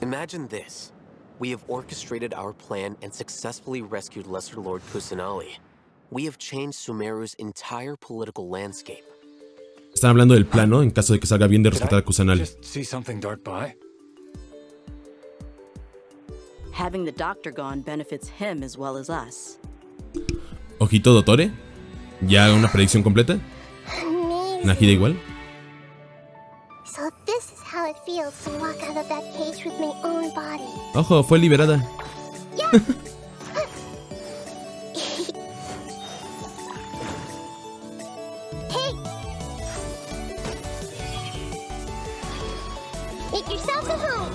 Imagine this. We have orchestrated our plan and successfully rescued Lesser Lord Kusanali. We have changed Sumeru's entire political landscape. Están hablando del plan, ¿no? En caso de que salga bien de rescatar a Kusanali. Having the doctor gone benefits him as well as us. Ojito Dottore. ¿Ya una predicción completa? ¿Nahida igual? So this is how it feels to walk out of that cage with my own body. Ojo, fue liberada. Yeah. Hey. Make yourself at home.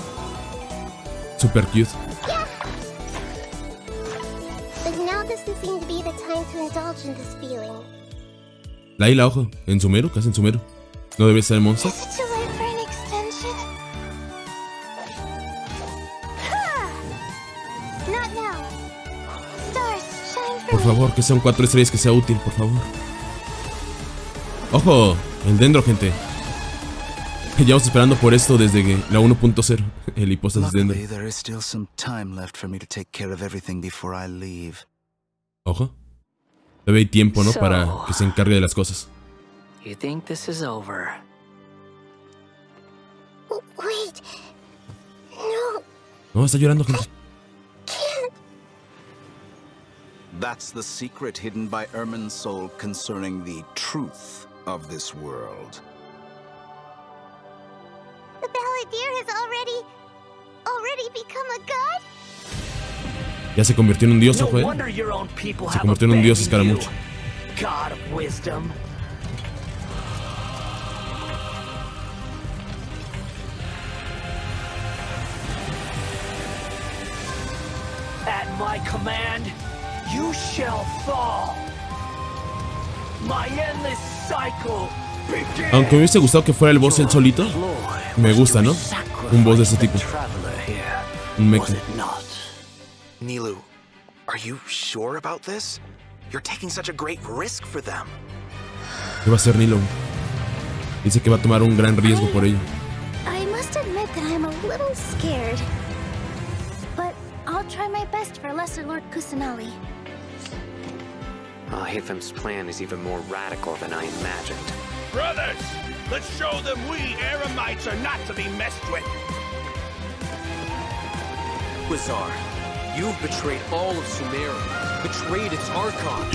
Super cute. Yeah. But now doesn't seem to be the time to indulge in this feeling. Laila, ojo, en Sumeru, casi en Sumeru. ¿No debe ser el monstruo? Is it too late for an extension? Not now. Stars, shine for Por favor, que sean 4 estrellas, que sea útil, por favor. ¡Ojo! El dendro, gente. Llevamos esperando por esto desde la 1.0. El hipóstasis dendro. Ojo. Todavía hay tiempo, ¿no? Para que se encargue de las cosas. You think this is over? Wait. No. No, está llorando, gente. Can't. That's the secret hidden by Ermin's soul concerning the truth of this world. The balladeer has already become a god? Ya se convirtió en un dios, ojo, ¿eh? Se convirtió en un dios escaramucho. God of wisdom. At my command, you shall fall. My endless cycle begins. Aunque me hubiese gustado que fuera el boss él solito, me gusta, ¿no? Un boss de ese tipo. Un mecha. Nilou, are you sure about this? You're taking such a great risk for them. ¿Qué va a hacer Nilou? Dice que va a tomar un gran riesgo por ello. I must admit that I'm a little scared. But I'll try my best for Lesser Lord Kusanali. Hathem's plan is even more radical than I imagined. Brothers, let's show them we Eremites are not to be messed with. Quasar, you've betrayed all of Sumeru, betrayed its Archon.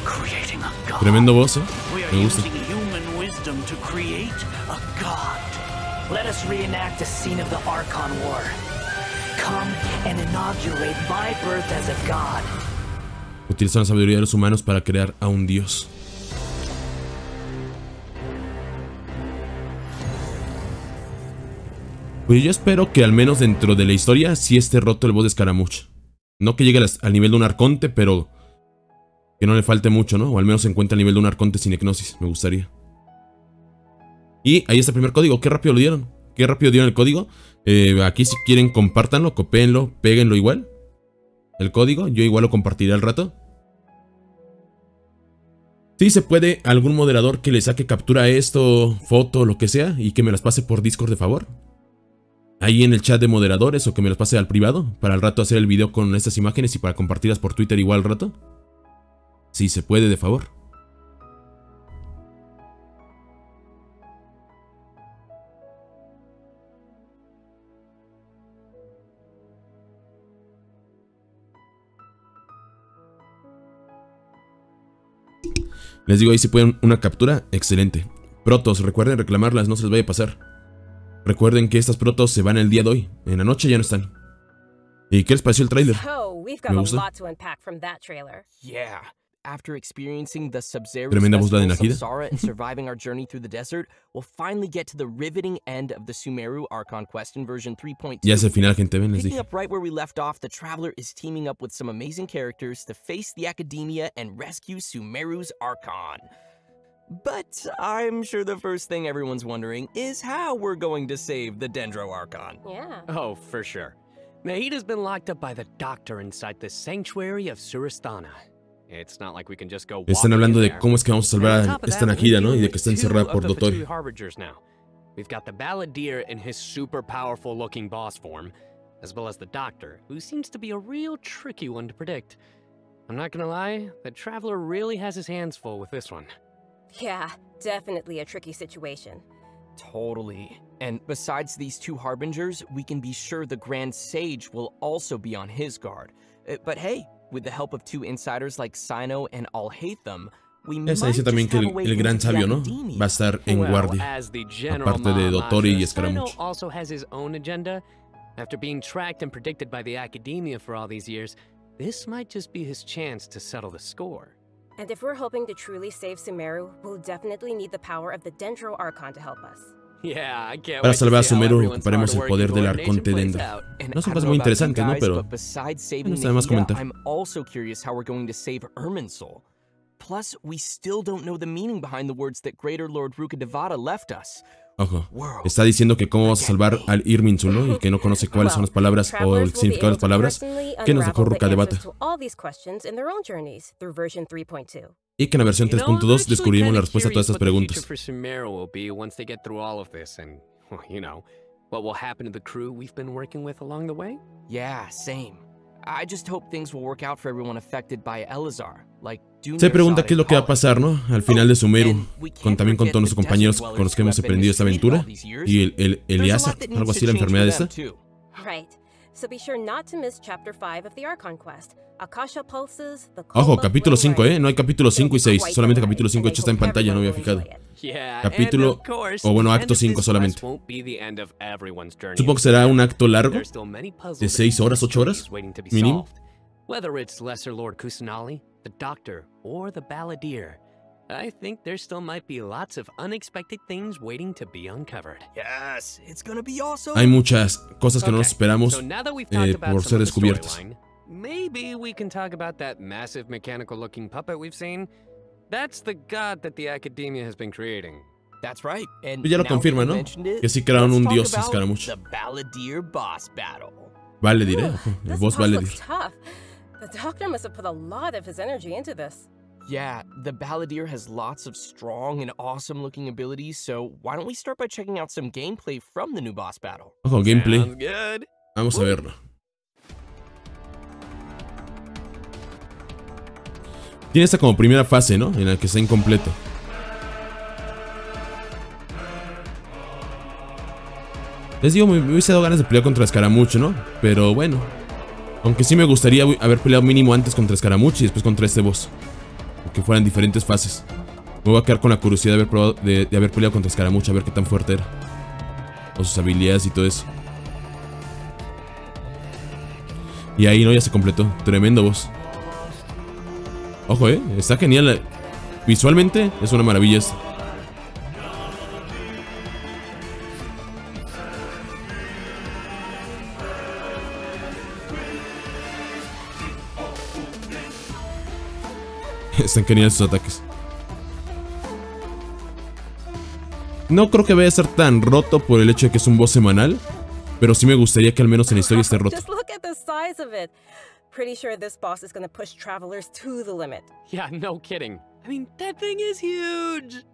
Creating a god. Tremendo boss, ¿eh? We are Me gusta. using human wisdom to create a god. Let us reenact the scene of the Archon War. Come and inaugurate my birth as a god. Utilizan la sabiduría de los humanos para crear a un dios. Pues yo espero que al menos dentro de la historia sí esté roto el boss de Scaramouche. No que llegue al nivel de un arconte, pero que no le falte mucho, ¿no? O al menos se encuentre al nivel de un arconte sin hipnosis, me gustaría. Y ahí está el primer código, qué rápido lo dieron. Qué rápido dieron el código. Aquí si quieren compártanlo, copéenlo, péguenlo igual. El código, yo igual lo compartiré al rato. Si se puede, algún moderador que le saque captura a esto, foto, lo que sea, y que me las pase por Discord de favor. Ahí en el chat de moderadores, o que me las pase al privado, para al rato hacer el video con estas imágenes y para compartirlas por Twitter igual al rato. Si se puede, de favor. Les digo, ahí si pueden una captura, excelente. Protos, recuerden reclamarlas, no se les vaya a pasar. Recuerden que estas protos se van el día de hoy. En la noche ya no están. ¿Y qué les pareció el tráiler? Me gustó. Yeah. After experiencing the Sub-Zero Tremenda voz la de Nahida. Samsara and surviving our journey through the desert, we'll finally get to the riveting end of the Sumeru Archon quest in version 3.2. Ya es el final, gente, ven, les Picking dije. up right where we left off, the Traveler is teaming up with some amazing characters to face the Academia and rescue Sumeru's Archon. But I'm sure the first thing everyone's wondering is how we're going to save the Dendro Archon. Yeah. Oh, for sure. Nahida's been locked up by the doctor inside the sanctuary of Surasthana. It's not like we can just go Están hablando de cómo es que vamos a salvar a esta Najida, ¿no? Y de que está encerrada por Dotori. We've got the Balladeer in his super powerful looking boss form, as well as the Doctor, who seems to be a real tricky one to predict. I'm not gonna lie, the Traveler really has his hands full with this one. Yeah, definitely a tricky situation. Totally. And besides these two harbingers, we can be sure the Grand Sage will also be on his guard. But hey, with the help of two insiders like Sino and Alhaitham, we might Esa dice también que el gran sabio, ¿no? Va a estar en guardia, aparte de Dotori y Scaramouche. Also has his own agenda. After being tracked and predicted by the academia for all these years, this might just be his chance to settle the score. And if we're hoping to truly save Sumeru, we'll definitely need the power of the Dendro Archon to help us. Para salvar a Sumeru, ocuparemos el poder del Arconte Dendro. No son cosas muy interesantes, ¿no? Pero no está de más comentar. I'm also curious how we're going to save Irminsul. Plus, we still don't know the meaning behind the words that Greater Lord Rukkhadevata left us. Ojo, está diciendo que cómo vamos a salvar al Irminsul, ¿no? Y que no conoce cuáles son las palabras o el significado de las palabras que nos dejó Rukkhadevata. Y que en la versión 3.2 descubrimos la respuesta a todas estas preguntas. Yeah, same. I just hope things will work out for everyone affected by Elazar. Se pregunta qué es lo que va a pasar, ¿no? Al final de Sumeru, también con todos nuestros compañeros con los que hemos aprendido esta aventura. Y el Eliasa, algo así, la enfermedad esta. Ojo, capítulo 5, ¿eh? No hay capítulo 5 y 6, solamente capítulo 5, de hecho está en pantalla, no había fijado. Capítulo, o bueno, acto 5 solamente. Supongo que será un acto largo, de 6 horas, 8 horas, mínimo. Whether it's Lesser Lord Kusanali, the Doctor, or the Balladeer, I think there still might be lots of unexpected things waiting to be uncovered. Yes, it's gonna be awesome. Hay muchas cosas que no nos esperamos por ser descubiertas. Maybe we can talk about that massive mechanical-looking puppet we've seen. That's the god that the academia has been creating. That's right. And ya lo confirma, ¿no? Que sí crearon un dios Scaramouche. The Balladeer boss battle. Balladeer, ¿eh? El boss Balladeer. The Doctor must have put a lot of his energy into this. Yeah, the Balladeer has lots of strong and awesome-looking abilities, so why don't we start by checking out some gameplay from the new boss battle? Ojo, gameplay. Vamos a verlo. Tiene esta como primera fase, ¿no? En la que está incompleto. Les digo, me hubiese dado ganas de pelear contra Scaramouche, ¿no? Pero bueno. Aunque sí me gustaría haber peleado mínimo antes contra Scaramouche y después contra este boss. Que fueran diferentes fases. Me voy a quedar con la curiosidad de haber peleado contra Scaramouche, a ver qué tan fuerte era. O sus habilidades y todo eso. Y ahí, ¿no? Ya se completó. Tremendo boss. Ojo, está genial. Visualmente es una maravilla esto. Están geniales sus ataques. No creo que vaya a ser tan roto por el hecho de que es un boss semanal, pero sí me gustaría que al menos en la historia esté roto. Pretty sure this boss is gonna push travelers to the limit. Yeah, no kidding. I mean, that thing is huge.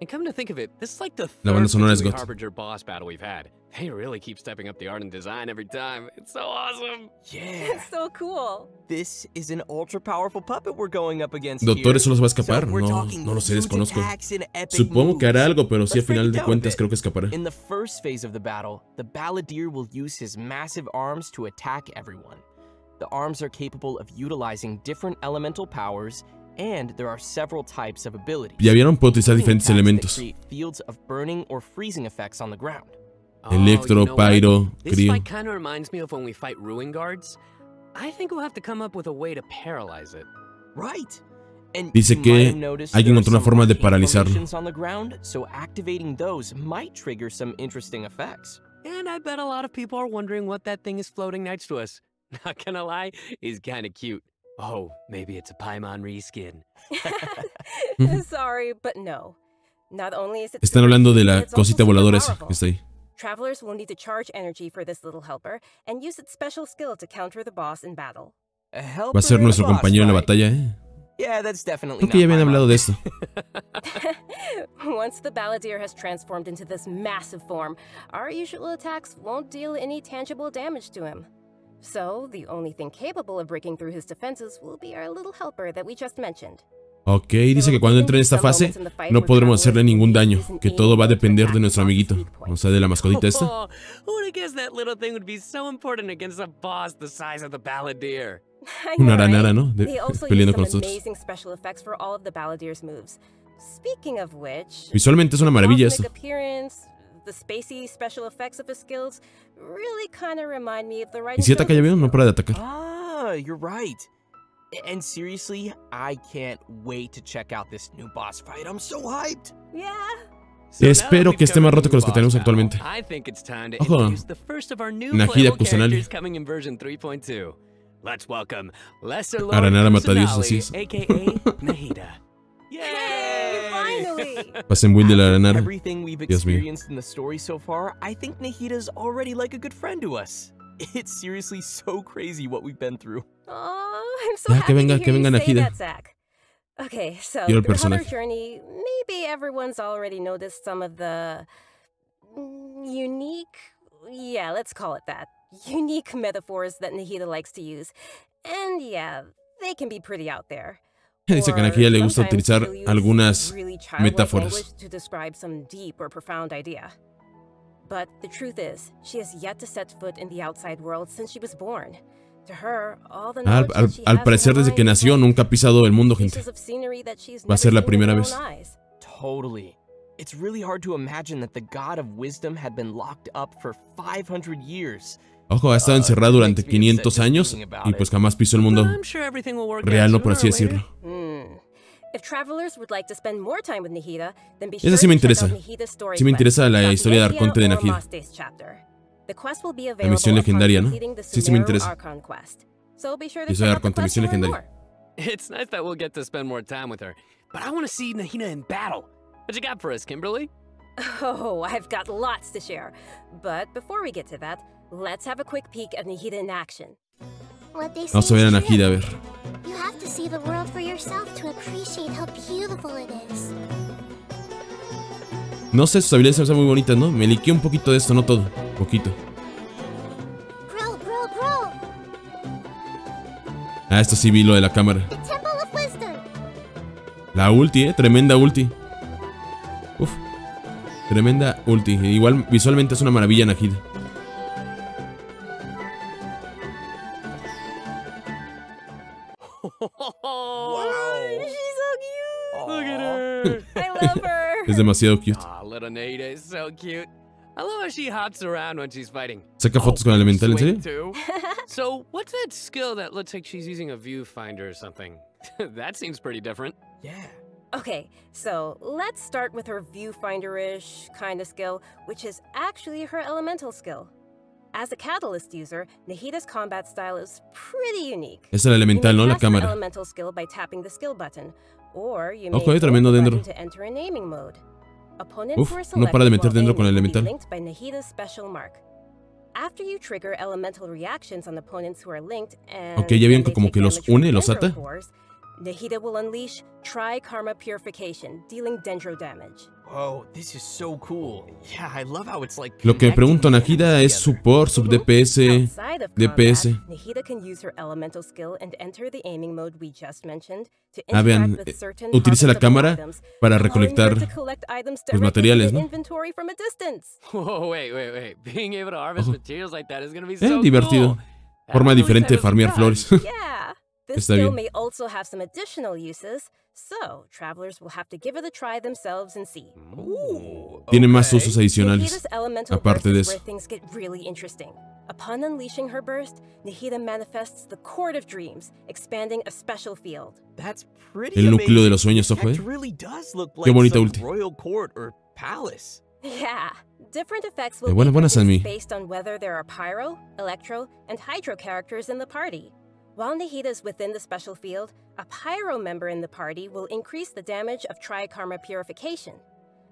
And come to think of it, this is like the La banda sonora es third God. Harbinger boss battle we've had. They really keep stepping up the art and design every time. It's so awesome. Yeah. It's so cool. This is an ultra-powerful puppet we're going up against Doctor, here. ¿eso los va a escapar? No lo sé, desconozco. Supongo que hará algo, pero sí, a final de cuentas creo que escapará. In the first phase of the battle, the Balladeer will use his massive arms to attack everyone. The arms are capable of utilizing different elemental powers, and there are several types of abilities. Ya vieron, puede utilizar diferentes elementos. Fields of burning or freezing effects on the ground. Electro, Pyro, This Crío. fight kind of reminds me of when we fight Ruin Guards. I think we'll have to come up with a way to paralyze it. Right. And Dice que hay que encontrar una forma de paralizarlo. On the ground, so activating those might trigger some interesting effects. And I bet a lot of people are wondering what that thing is floating next to us. Not gonna lie, he's kind of cute. Oh, maybe it's a Paimon reskin. Sorry, but no. Not only is it Están hablando de la cosita voladora esa que está ahí. Travelers will need to charge energy for this little helper and use its special skill to counter the boss in battle. Va a ser nuestro compañero en la batalla, Yeah, that's definitely Creo que ya habían hablado de esto. Once the balladeer has transformed into this massive form, our usual attacks won't deal any tangible damage to him. So, the only thing capable of breaking through his defenses will be our little helper that we just mentioned. Ok, dice que cuando entre en esta fase no podremos hacerle ningún daño, que todo va a depender de nuestro amiguito, o sea, de la mascotita esta. Who would have guessed that little thing would be so important against a boss the size of the balladeer? Una aranara, ¿no? They also peleando use con some nosotros. amazing special effects for all of the balladier's moves. Speaking of which, Visualmente es una maravilla esto. appearance, the spacey special effects of his skills really kind of remind me of the right. ¿Y si ataca ya veo? No para de atacar. Ah, you're right. And seriously, I can't wait to check out this new boss fight. I'm so hyped. Yeah. Espero que esté más roto que los que tenemos actualmente. Ojo. Nahida Kusanali. Let's welcome Lesser Lord Aranara Matadios, así Kusanali, es. aka Nahida. Yay! Finally. Pasen Will de la aranara. Everything we've Dios mío. experienced in the story so far, I think Nahida's already like a good friend to us. It's seriously so crazy what we've been through. Oh, I'm so Ya, happy que venga, to que hear you venga say Nahida. that, Zach. Okay, so Quiero el throughout our personaje. journey, maybe everyone's already noticed some of the unique, yeah, let's call it that, unique metaphors that Nahida likes to use. And yeah, they can be pretty out there. Dice que a Nahida le gusta utilizar algunas metáforas. To describe some deep or profound idea. But the truth is, she has yet to set foot in the outside world since she was born. To her, all the knowledge that she Al has parecer in her desde que mind nació is nunca ha pisado el mundo, gente. pieces of scenery that she's Va a ser never la seen primera with her vez. own eyes. Totally. It's really hard to imagine that the god of wisdom had been locked up for 500 years. Ojo, ha estado encerrado durante 500 años y pues jamás pisó el mundo real, no por así decirlo. If travelers would like to spend more time with Nahida, then be Esa sure sí me to check interesa. out Nahida's story Sí me interesa la quest, historia de Arconte de Dragneel or Nahida. Masté's chapter. The quest will be La available misión upon legendaria, ¿no? completing the Sí, sí me Sumeru interesa. Archon quest. So be sure to Yo soy check out the Arconte, quest to misión learn legendaria. more. It's nice that we'll get to spend more time with her, but I want to see Nahida in battle. What you got for us, Kimberly? Oh, I've got lots to share. But before we get to that, let's have a quick peek at Nahida in action. What they say Vamos a ver a is Nahida, a true. ver. You have to see the world for yourself to appreciate how beautiful it is. No sé, sus habilidades son muy bonitas, ¿no? Me liqué un poquito de esto, no todo. Poquito. Grow, grow, grow. Ah, esto sí vi lo de la cámara. The Temple of Wisdom. La ulti, tremenda ulti. Uf. Tremenda ulti. Igual visualmente es una maravilla Nahida. Wow, she's so cute. Look at her. I love her. Es demasiado cute. Aw, little Nahida is so cute. I love how she hops around when she's fighting. ¿Saca fotos con elemental, en serio? Too. So, what's that skill that looks like she's using a viewfinder or something? That seems pretty different. Yeah. Okay, so let's start with her viewfinder-ish kind of skill, which is actually her elemental skill. As a catalyst user, Nahida's combat style is pretty unique. Es el elemental, ¿no? La cast her cámara. elemental skill by tapping the skill button, or you may Ojo, hold tremendo the dentro. button to enter in aiming mode. Opponents Uf, who are no para de selected meter while dentro con el aiming will be elemental. linked by Nahida's special mark. After you trigger elemental reactions on opponents who are linked and Ok, ya vieron they que como take que los damage from une, los dendro ata. cores, Nahida will unleash Tri-Karma Purification, dealing dendro damage. Whoa, this is so cool. Yeah, I love how it's like. Lo que me pregunto, connecting Nahida es together. support, sub DPS, Outside of DPS. combat, Nahida can use her elemental skill and enter the aiming mode we just mentioned to Ah, vean, interact with certain utiliza la harvestable cámara items, para allowing her recolectar to collect items los directly materiales, from ¿no? inventory from a distance. Whoa, wait. Being able to harvest Ojo. materials like that is gonna be so divertido. cool. Forma That really diferente de set us farmear apart. flores. Yeah, this Está skill bien. may also have some additional uses, so travelers will have to give it a try themselves and see. Ooh, Tiene más okay. usos adicionales. Nahida's elemental Aparte burst de is eso. where things get really interesting. Upon unleashing her burst, Nahida manifests the Court of Dreams, expanding a special field. That's pretty El núcleo de amazing. los sueños, ojo, That eh. really does look Qué like bonita some ulti. royal court or palace. Yeah, different effects will De be buenas a mí. produced based on whether there are pyro, electro, and hydro characters in the party. While Nahida is within the special field, a pyro member in the party will increase the damage of Tri-Karma Purification.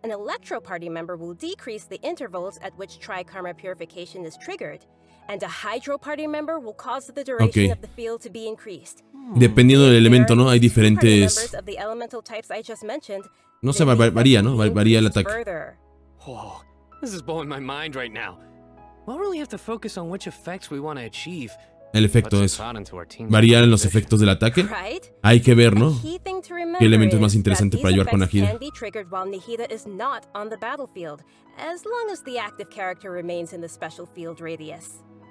an electro party member will decrease the intervals at which tri-karma purification is triggered, and a hydro party member will cause the duration of the field to be increased. Dependiendo del elemento, ¿no? Hay diferentes... No sé, varía, ¿no? Varía el ataque. Oh, this is blowing my mind right now. We'll really have to focus on which effects we want to achieve. El efecto es... ¿Varían los efectos del ataque? Hay que ver, ¿no? ¿Qué elemento es más interesante para ayudar con Nahida?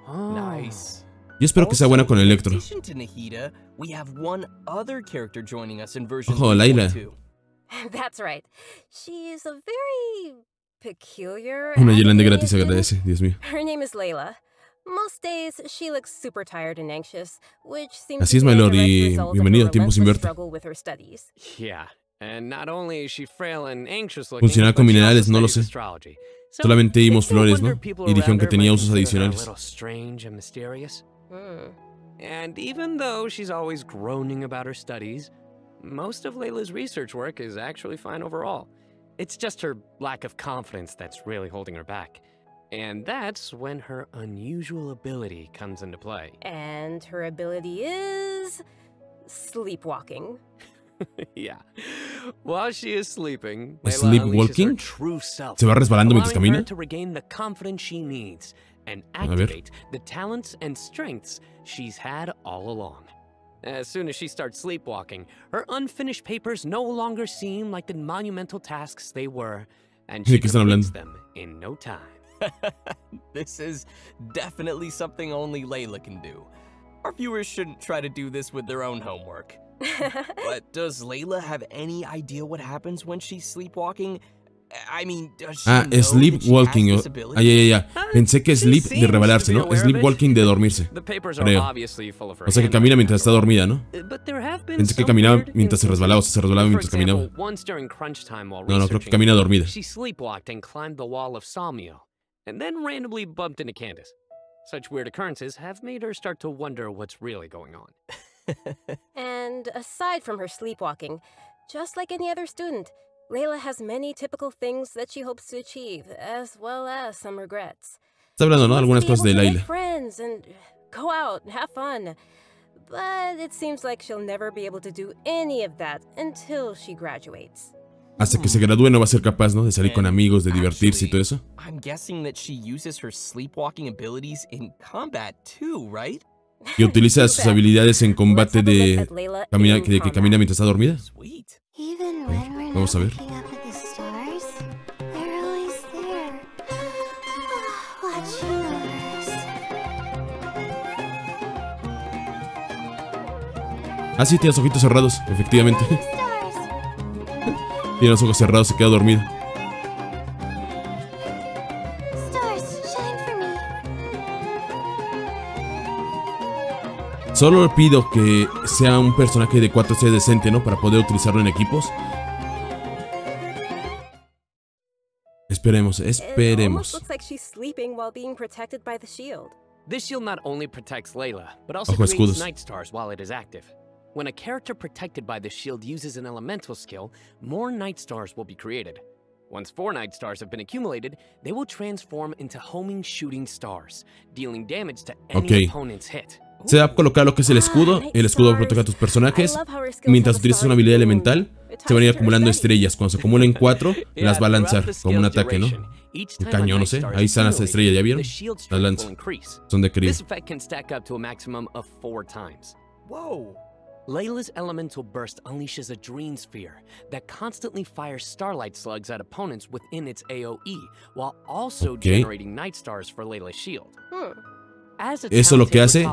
Nice. Yo espero que sea buena con Electro. Ojo, Layla. That's right. She's a very peculiar. Una Yelande gratis agradece, Dios mío. Her name is Layla. Most days she looks super tired and anxious, which seems Así es, my lord, y bienvenido a Tiempo Sin Verte. Yeah, and not only is she frail and anxious looking, Funcionar con minerales, no lo sé. Solamente dimos flores, ¿no? Y dijeron que tenía usos adicionales. And even though she's always groaning about her studies, most of Layla's research work is actually fine overall. It's just her lack of confidence that's really holding her back. And that's when her unusual ability comes into play. And her ability is... sleepwalking. Yeah. While she is sleeping, ¿Sleepwalking? ¿Se va resbalando mientras camina? To regain the confidence she needs and activate the talents and strengths she's had all along. As soon as she starts sleepwalking, her unfinished papers no longer seem like the monumental tasks they were, and she completes them in no time. This is definitely something only Layla can do. Our viewers shouldn't try to do this with their own homework. But does Layla have any idea what happens when she's sleepwalking? I mean, does she know sleepwalking. That she has this ability? Ya. Pensé que sleep de rebalarse, ¿no? Sleepwalking de dormirse. Creo. O sea que camina mientras está dormida, ¿no? Pensé que caminaba mientras se resbalaba, o sea, se resbalaba mientras caminaba. No, creo que camina dormida. She sleepwalked and climbed the wall of Salmio, and then randomly bumped into Candace. Such weird occurrences have made her start to wonder what's really going on. And aside from her sleepwalking, just like any other student, Layla has many typical things that she hopes to achieve, as well as some regrets. Está hablando, ¿no? Algunas cosas de Layla. Friends and go out and have fun. But it seems like she'll never be able to do any of that until she graduates. Hasta que se gradúe no va a ser capaz, ¿no? De salir con amigos, de divertirse y todo eso. I'm guessing that she uses her sleepwalking abilities in combat too, right? Y utiliza sus habilidades en combate de que camina mientras está dormida. Vamos a ver. Ah, sí, tiene los ojitos cerrados, efectivamente. Tiene los ojos cerrados, se queda dormida. Solo pido que sea un personaje de 4C decente, ¿no? Para poder utilizarlo en equipos. Esperemos. This shield not only protects Layla, but also creates night stars while it is active. When a character protected by the shield uses an elemental skill, more night stars will be created. Once 4 night stars have been accumulated, they will transform into homing shooting stars, dealing damage to any opponent's hit. Se va a colocar lo que es el escudo protege a tus personajes. Mientras utilizas una habilidad elemental, se van a ir acumulando estrellas. Cuando se acumulen 4, las va a lanzar como un ataque, ¿no? Un cañón, no sé. Ahí están las estrellas, ¿ya vieron? Las lanza. Son de crío. Layla's elemental burst unleashes a dream sphere that constantly fires starlight slugs at opponents within its AoE, while also generating night stars for Layla's shield. Eso lo que hace,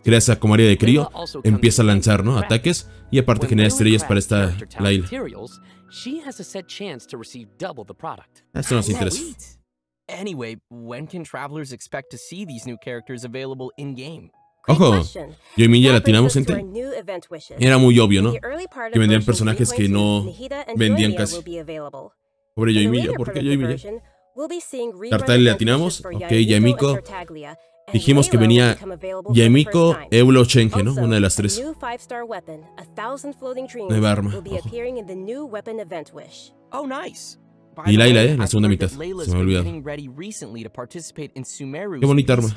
crea esa como área de crío, empieza a lanzar, ¿no? Ataques y aparte genera estrellas para esta Layla. Esto nos interesa. Anyway, when can travelers expect to see these new characters available in game? Ojo, yo y Milla latinamos, gente. Era muy obvio, ¿no? Que vendían personajes que no vendían casi. Pobre yo y Milla, ¿por qué yo y Milla? Tartaglia le atinamos, ok, Yamiko. Dijimos que venía Yamiko, Eulo, Chenge, ¿no? Una de las 3. Nueva arma. Oh, nice. Y Layla, la segunda mitad. Se me ha olvidado. Qué bonita arma.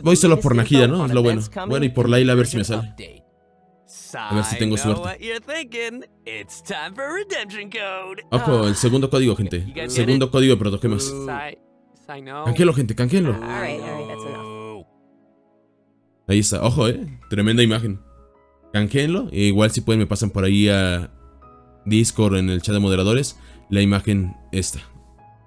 Voy solo por Nahida, ¿no? Es lo bueno. Bueno, y por Layla a ver si me sale. A ver si tengo suerte. Ojo, el segundo código, gente. Segundo código de protogemas. Canjelo, gente, canjelo. Ahí está, ojo, tremenda imagen. Canjéenlo, e igual si pueden me pasan por ahí a Discord en el chat de moderadores la imagen esta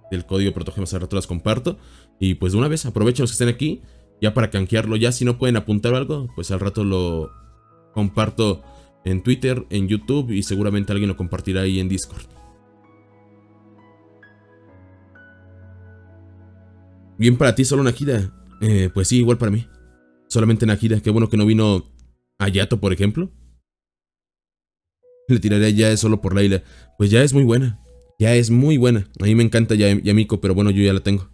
del código de protogemas. Al rato las comparto. Y pues de una vez aprovechen los que estén aquí ya para canjearlo. Ya si no pueden apuntar algo, pues al rato lo comparto en Twitter, en YouTube y seguramente alguien lo compartirá ahí en Discord. Bien para ti, solo Nahida. Pues sí, igual para mí. Solamente Nahida. Qué bueno que no vino Ayato, por ejemplo. Le tiraré ya solo por Layla. Pues ya es muy buena. Ya es muy buena. A mí me encanta Yamiko, pero bueno, yo ya la tengo.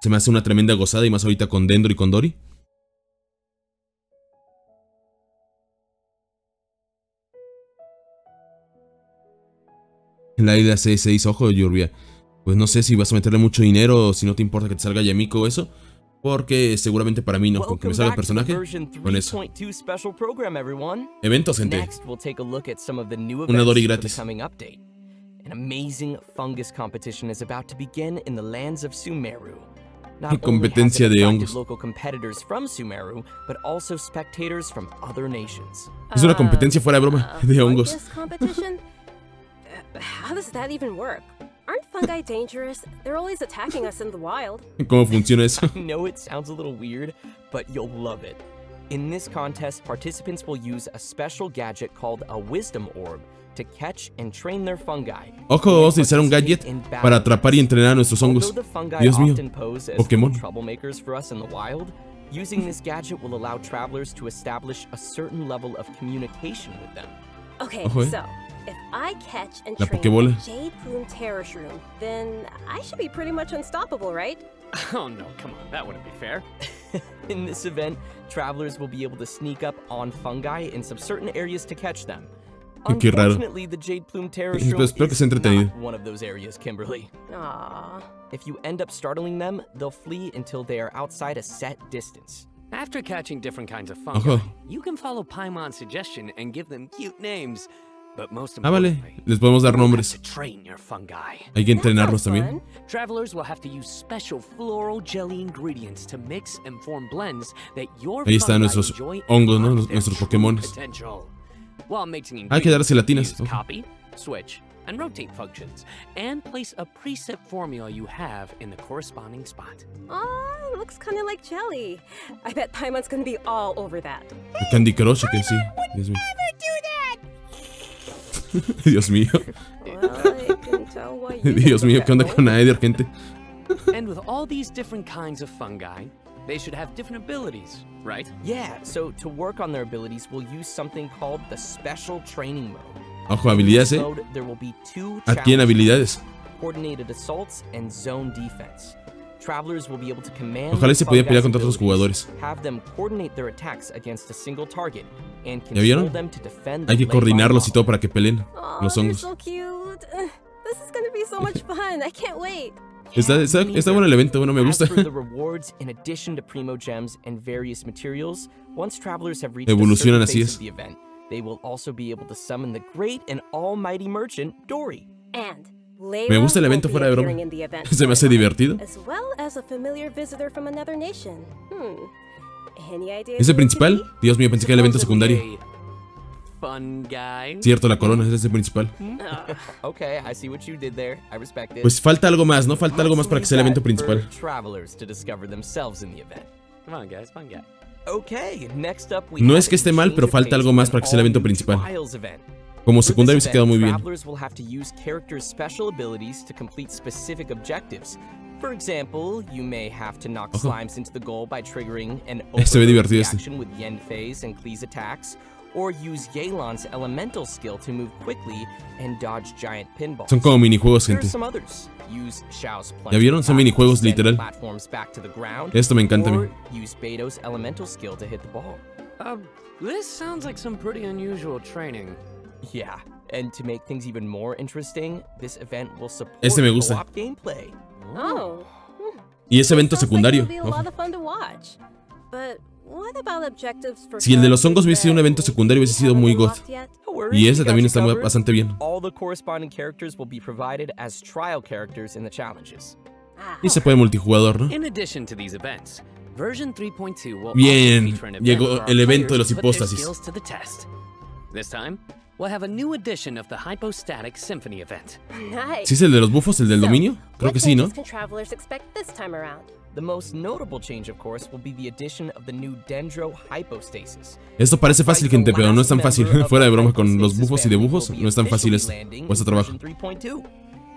Se me hace una tremenda gozada y más ahorita con Dendro y con Dori. Layla se dice, ojo, Yurbia. Pues no sé si vas a meterle mucho dinero o si no te importa que te salga Yamiko o eso. Porque seguramente para mí no, con que me salga el personaje, con eso. Eventos, gente. Una Dori gratis. Competencia de hongos. Es una competencia fuera de broma, de hongos. Aren't fungi dangerous? They're always attacking us in the wild. ¿Cómo funciona eso? I know it sounds a little weird, but you'll love it. In this contest, participants will use a special gadget called a wisdom orb to catch and train their fungi. Ojo, vamos a utilizar un gadget para atrapar y entrenar a nuestros hongos. Dios mío, Pokémon. Troublemakers for us in the wild. Using this gadget will allow travelers to establish a certain level of communication with them. Okay, so if I catch and La train Pokébola. a Jade Plume Terror Shroom, then I should be pretty much unstoppable, right? Oh no, come on, that wouldn't be fair. In this event, travelers will be able to sneak up on fungi in some certain areas to catch them. Qué raro. Unfortunately, the Jade Plume Terror Shroom Espero que sea entretenido. is not one of those areas, Kimberly. Aww. If you end up startling them, they'll flee until they are outside a set distance. After catching different kinds of fungi, you can follow Paimon's suggestion and give them cute names. But most importantly, vale, les podemos dar nombres. to train your fungi. Hay que entrenarlos también. Travelers will have to use special floral jelly ingredients to mix and form blends that your Ahí están fungi nuestros enjoy hongos, and ¿no? unlock their Nuestros true Pokémones. potential. While mixing Hay que darse ingredients, latinas. use copy, switch, and rotate functions, and place a preset formula you have in the corresponding spot. Oh, looks kind of like jelly. I bet Paimon's gonna be all over that. Candy Crush, que sí. Dios mío. Dios mío. Dios mío, ¿qué onda con Aether, gente? And with all these different kinds of fungi, they should have different abilities, right? Yeah, so to work on their abilities, we'll use something called the Special Training Mode. Ojo, habilidades, In this mode, there will be two Aquí en challenges, habilidades. coordinated assaults and zone defense. Travelers will be able to command Ojalá se podía fungi's pelear contra otros abilities, jugadores. have them coordinate their attacks against a single target, and ¿Ya vieron? control them to defend the Hay que lane by coordinarlos y wall. todo para que peleen Oh, los they're hongos. so cute. This is gonna be so much fun. I can't wait. Está bueno el evento, bueno, me gusta. As for the rewards, in addition to primo gems and various materials, once travelers have reached Evolucionan, a así certain es. phase of the event, they will also be able to summon the great and almighty merchant, Dory. And Me gusta el evento fuera de broma. Se me hace divertido. As well as a familiar visitor from another nation. Any ideas ¿Es el who it could principal? be? Dios mío, pensé que era el evento secundario. Fun guy. Cierto, la corona es el principal. Okay, I see what you did there. I respect it. Pues falta algo más, ¿no? Falta algo más para que sea el evento principal. Travelers to discover themselves in the event. Come on, guys, fun guy. Okay, next up we No have es que esté mal, Change pero of falta Pace algo más and para que sea el evento all-new principal. Trials event. Como For this secundario se event, quedó muy bien. Travelers will have to use characters' special abilities to complete specific objectives. For example, you may have to knock slimes into the goal by triggering an Se ve divertido este. reaction with Yen phase and Klee's attacks, or use Yelan's elemental skill to move quickly and dodge giant pinballs. Son como minijuegos, There are gente. some others. Use Xiao's ¿Ya vieron? Son minijuegos, platforms to send literal. platforms back to the ground, Esto me encanta a mí. or use Beto's elemental skill to hit the ball. This sounds like some pretty unusual training. Yeah, and to make things even more interesting, this event will support Este me gusta. co-op gameplay. Oh. Y ese evento Sounds like secundario. it'll be a Ojo. lot of fun to watch. But what about objectives for Si el de los hongos characters hubiese sido un that evento secundario, hubiese sido haven't muy been god. locked yet? No worries, Y we ese got también you está covered. bastante bien. All the corresponding characters will be provided as trial characters in the challenges. Y se puede multijugador, ¿no? In addition to these events, version 3.2 will Bien, also feature an event llegó for our el evento de players los to put their hipóstasis. skills to the test. This time, we'll have a new edition of the Hypostatic Symphony event. Nice. ¿Sí es el de los bufos, el del So, dominio? Creo what que sí, ¿no? changes can travelers expect this time around? The most notable change, of course, will be the addition of the new Dendro Hypostasis. Esto parece fácil, gente, pero no es tan fácil. Fuera de broma, con los bufos y debufos, no es tan fácil esto. Cuesta trabajo.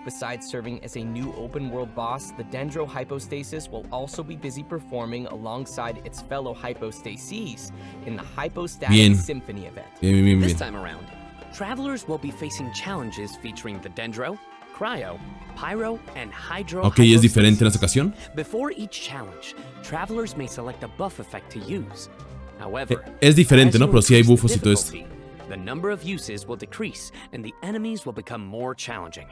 Besides serving as a new open-world boss, the Dendro Hypostasis will also be busy performing alongside its fellow Hypostases in the Hypostatic Bien. Symphony event. Bien. This time around, travelers will be facing challenges featuring the Dendro, Cryo, Pyro, and Hydro. Ok, es diferente en esta ocasión. Before each challenge, travelers may select a buff effect to use. However, Es diferente, as ¿no? you Pero sí hay increase bufos the y todo esto. difficulty, the number of uses will decrease and the enemies will become more challenging.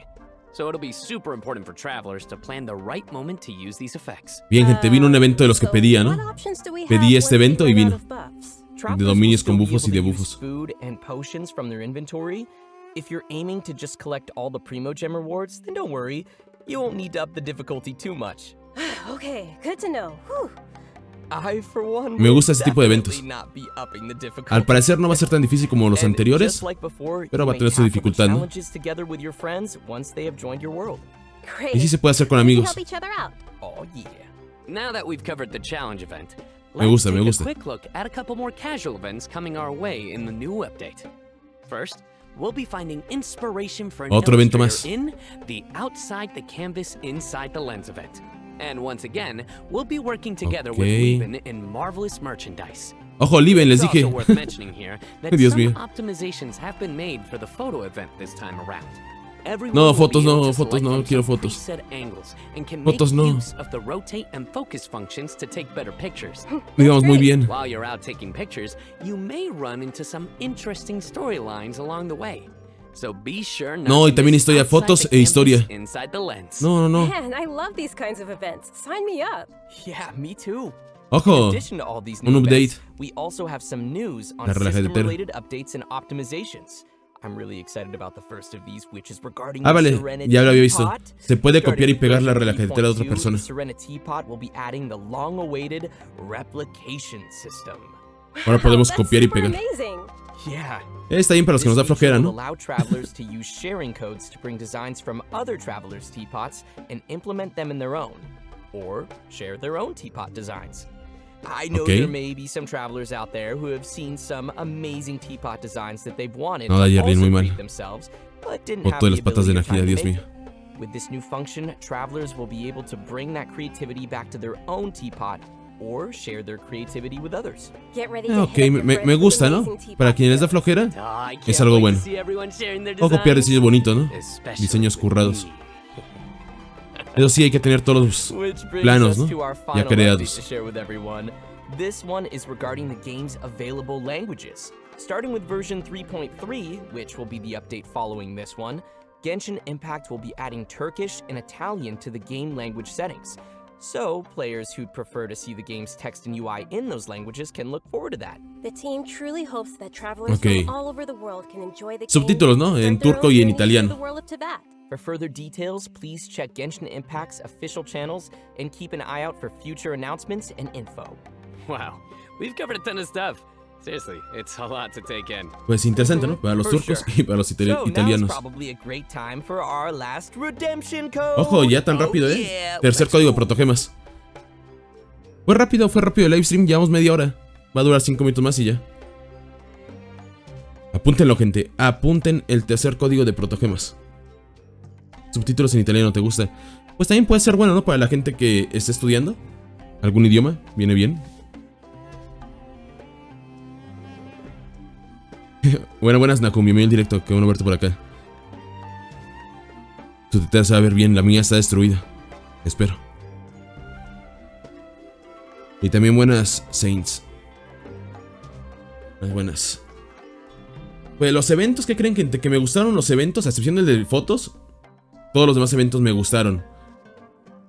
So it'll be super important for travelers to plan the right moment to use these effects. Bien, gente, vino un evento de los que So pedía, what ¿no? options do we Pedí have este when we evento y run vino. out of buffs? Travelers dominios will still con be bufos y able to debufos. use food and potions from their inventory. If you're aiming to just collect all the Primo Gem rewards, then don't worry. You won't need to up the difficulty too much. Okay, good to know. Whew. I, for one, Me will gusta este tipo de eventos. definitely not be upping the difficulty. Al parecer no va a ser tan difícil como los And anteriores, just like before, pero you va a may tener su tackle the dificultad, ¿no? challenges together with your friends once they have joined your world. Great. Y sí se puede hacer con We can amigos. help each other out. Oh yeah. Now that we've covered the challenge event, Me let's gusta, take me gusta. a quick look at a couple more casual events coming our way in the new update. First, we'll be finding inspiration for an Otro evento illustrator más. in the Outside the Canvas Inside the Lens event. And once again, we'll be working together with Okay. Leben in Marvelous Merchandise. Ojo, Liven, les It's dije. also worth mentioning here that Dios some mío. optimizations have been made for the photo event this time around. Everyone No, will be fotos able no, to fotos select no, from quiero some fotos. preset angles and can Fotos make no. use of the rotate and focus functions to take better pictures. Digamos muy bien. While you're out taking pictures, you may run into some interesting storylines along the way. So be sure not No, y to también miss historia, Outside fotos the e Canvas historia. Inside the Lens. No. Man, I love these kinds of events. Sign me up. Yeah, me too. Ojo. In addition to all these Un new update. events, we also have some news on La relajadera. system-related updates and optimizations. I'm really excited about the first of these, which is regarding Ah, the vale, Serenity ya lo había visto. Pot. Se puede Starting copiar y with pegar la version relajadera de otra 3.2, persona. The Serenity Pot will be adding the long-awaited replication system. Ahora podemos That's copiar y super pegar. amazing. Yeah. Está bien para los que nos da This feature flojera, will ¿no? allow travelers to use sharing codes to bring designs from other travelers' teapots and implement them in their own, or share their own teapot designs. I know Okay. there may be some travelers out there who have seen some amazing teapot designs that they've wanted No, to Jerry, also muy mal. create themselves, but didn't have Foto de the las patas de ability or energía, time to Dios make mío. it. With this new function, travelers will be able to bring that creativity back to their own teapot or share their creativity with others. Get ready to Ok, hit up your me friends with gusta, ¿no? amazing teapot Para quienes les da designs. flojera, Oh, I es can't algo wait bueno. to see everyone sharing their O copiar designs, diseños bonitos, ¿no? especially Diseños with currados. me. Eso sí, hay que tener todos Which los brings planos, us ¿no? to our Ya final update to creados. share with everyone. This one is regarding the game's available languages. Starting with version 3.3, which will be the update following this one, Genshin Impact will be adding Turkish and Italian to the game language settings. So, players who'd prefer to see the game's text and UI in those languages can look forward to that. The team truly hopes that travelers Ok. from all over the world can enjoy the Subtítulos, game ¿no? and En start their turco own y en journey through italiano. the world of Tibet. For further details, please check Genshin Impact's official channels and keep an eye out for future announcements and info. Wow, we've covered a ton of stuff. Seriously, it's a lot to take in. Pues interesante, ¿no? Para los For turcos sure. y para los So now's italianos. probably a great time for our last redemption code. Ojo, ya tan Oh, rápido, ¿eh? yeah, Tercer let's código go. protogemas. Fue rápido el livestream, llevamos media hora. Va a durar 5 minutos más y ya. Apúntenlo, gente. Apunten el tercer código de protogemas. Subtítulos en italiano, ¿te gusta? Pues también puede ser bueno, ¿no? Para la gente que esté estudiando algún idioma, viene bien. Buenas, Nakumi, bienvenido en directo, qué bueno verte por acá. Tu teta se va a ver bien, la mía está destruida. Espero. Y también buenas, Saints. Buenas. Pues los eventos, ¿qué creen que me gustaron los eventos? A excepción del de fotos. Todos los demás eventos me gustaron.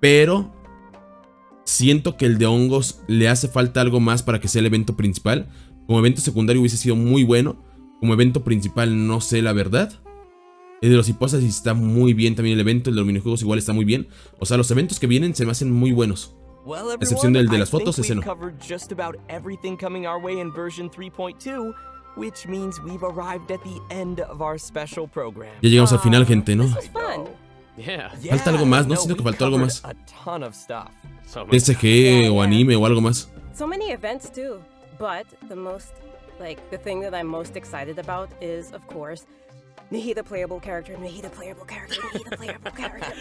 Pero siento que el de hongos le hace falta algo más para que sea el evento principal. Como evento secundario hubiese sido muy bueno. Como evento principal no sé la verdad. El de los hipóstasis está muy bien también el evento. El de los minijuegos igual está muy bien. O sea, los eventos que vienen se me hacen muy buenos. A excepción del de las fotos, ese no. Ya llegamos al final, gente, ¿no? Falta algo más, ¿no? Siento que faltó algo más. SG o anime o algo más. So many events too, but the thing that I'm most excited about is, of course, Nihida playable character, Nihida playable character, Nihida playable character.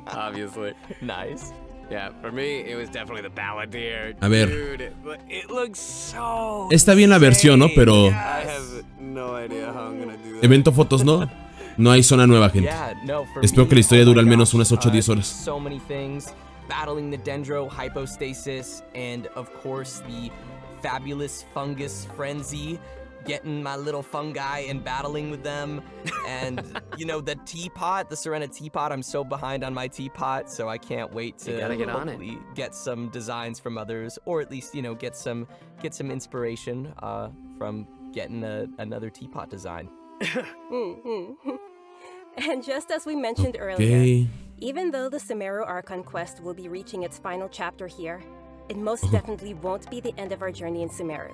Obviously. Nice. Yeah, for me, it was definitely the Balladeer. A ver. Dude, it looks so está bien la versión, ¿no? Pero I have no idea how I'm gonna do that. evento fotos, ¿no? No hay zona nueva, gente. Espero que la historia dure al menos unas 8 o 10 horas. So many things, battling the dendro hypostasis, and of course the fabulous fungus frenzy, getting my little fungi and battling with them, and you know, the teapot, the Serena teapot. I'm so behind on my teapot, so I can't wait to hopefully get some designs from others, or at least, you know, get some inspiration from getting another teapot design. And just as we mentioned earlier, even though the Sumeru Archon quest will be reaching its final chapter here, it most definitely won't be the end of our journey in Sumeru.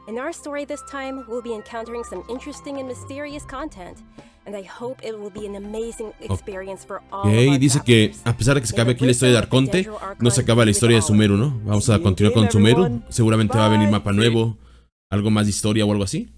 In our story this time, we'll be encountering some interesting and mysterious content, and I hope it will be an amazing experience for all of our dice que a pesar de que se acabe aquí la historia de Arconte, no se acaba la historia de Sumeru, ¿no? Vamos a continuar con Sumeru. Seguramente va a venir mapa nuevo, algo más de historia o algo así.